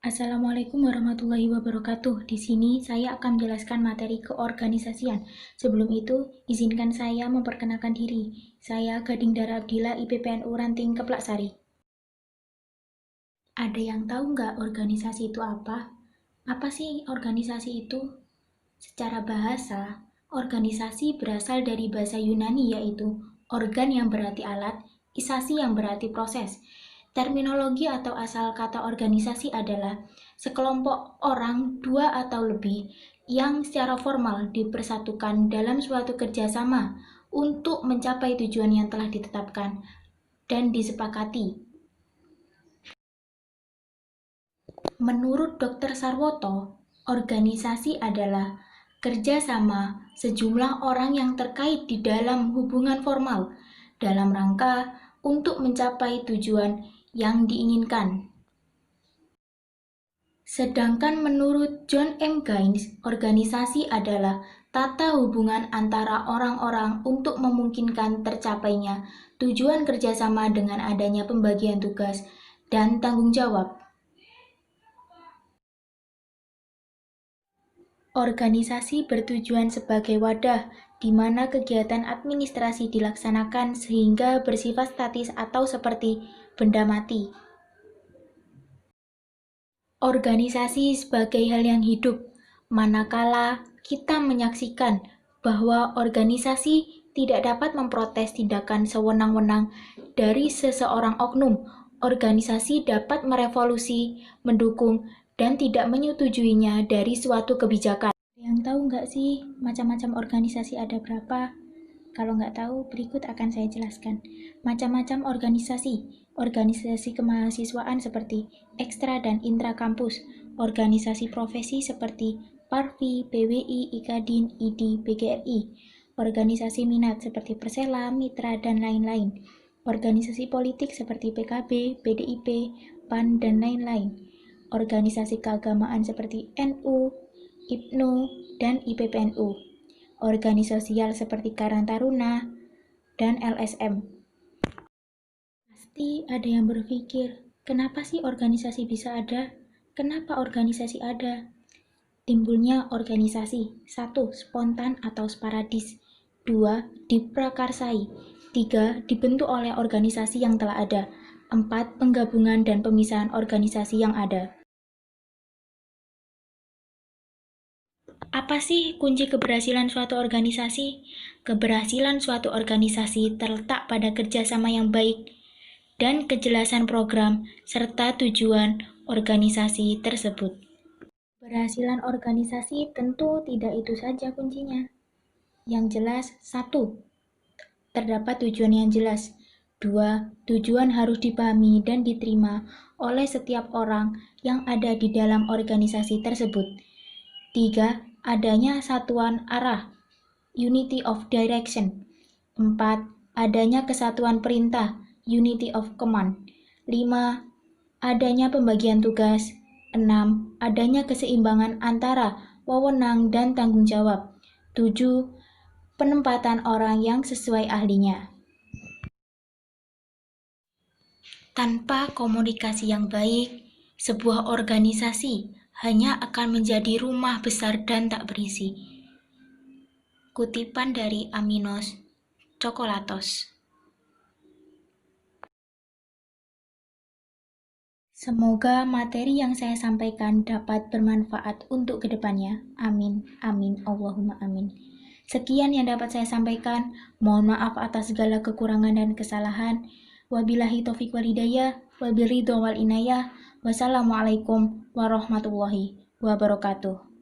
Assalamualaikum warahmatullahi wabarakatuh. Di sini saya akan menjelaskan materi keorganisasian. Sebelum itu, izinkan saya memperkenalkan diri. Saya Gading Dara Abdillah, IPPNU Ranting Keplaksari. Ada yang tahu nggak organisasi itu apa? Apa sih organisasi itu? Secara bahasa, organisasi berasal dari bahasa Yunani yaitu organ yang berarti alat, isasi yang berarti proses. Terminologi atau asal kata organisasi adalah sekelompok orang, dua atau lebih, yang secara formal dipersatukan dalam suatu kerjasama untuk mencapai tujuan yang telah ditetapkan dan disepakati. Menurut Dr. Sarwoto, organisasi adalah kerjasama sejumlah orang yang terkait di dalam hubungan formal dalam rangka untuk mencapai tujuan yang diinginkan. Sedangkan menurut John M. Gaines, organisasi adalah tata hubungan antara orang-orang untuk memungkinkan tercapainya tujuan kerjasama dengan adanya pembagian tugas dan tanggung jawab. Organisasi bertujuan sebagai wadah di mana kegiatan administrasi dilaksanakan sehingga bersifat statis atau seperti benda mati. Organisasi sebagai hal yang hidup, manakala kita menyaksikan bahwa organisasi tidak dapat memprotes tindakan sewenang-wenang dari seseorang oknum. Organisasi dapat merevolusi, mendukung, dan tidak menyetujuinya dari suatu kebijakan. Yang tahu nggak sih macam-macam organisasi ada berapa? Kalau nggak tahu, berikut akan saya jelaskan. Macam-macam organisasi. Organisasi kemahasiswaan seperti ekstra dan intra kampus. Organisasi profesi seperti Parvi, PWI, IKADIN, IDI, PGRI. Organisasi minat seperti Persela, Mitra, dan lain-lain. Organisasi politik seperti PKB, PDIP, PAN, dan lain-lain. Organisasi keagamaan seperti NU, IPNU, dan IPPNU. Organisasi sosial seperti Karang Taruna dan LSM. Pasti ada yang berpikir, kenapa sih organisasi bisa ada? Kenapa organisasi ada? Timbulnya organisasi. 1. Spontan atau sporadis. 2. Diprakarsai. 3. Dibentuk oleh organisasi yang telah ada. 4. Penggabungan dan pemisahan organisasi yang ada. Apa sih kunci keberhasilan suatu organisasi? Keberhasilan suatu organisasi terletak pada kerjasama yang baik dan kejelasan program serta tujuan organisasi tersebut. Keberhasilan organisasi tentu tidak itu saja kuncinya. Yang jelas, 1. Terdapat tujuan yang jelas. 2. Tujuan harus dipahami dan diterima oleh setiap orang yang ada di dalam organisasi tersebut. 3. Adanya satuan arah, unity of direction. 4. Adanya kesatuan perintah, unity of command. 5. Adanya pembagian tugas. 6. Adanya keseimbangan antara wewenang dan tanggung jawab. 7. Penempatan orang yang sesuai ahlinya. Tanpa komunikasi yang baik, sebuah organisasi hanya akan menjadi rumah besar dan tak berisi. Kutipan dari Aminos Cokolatos. Semoga materi yang saya sampaikan dapat bermanfaat untuk kedepannya. Amin, amin, Allahumma amin. Sekian yang dapat saya sampaikan. Mohon maaf atas segala kekurangan dan kesalahan. Wabillahi taufiq wal hidayah, wabiridho wal inayah. Wassalamualaikum warahmatullahi wabarakatuh.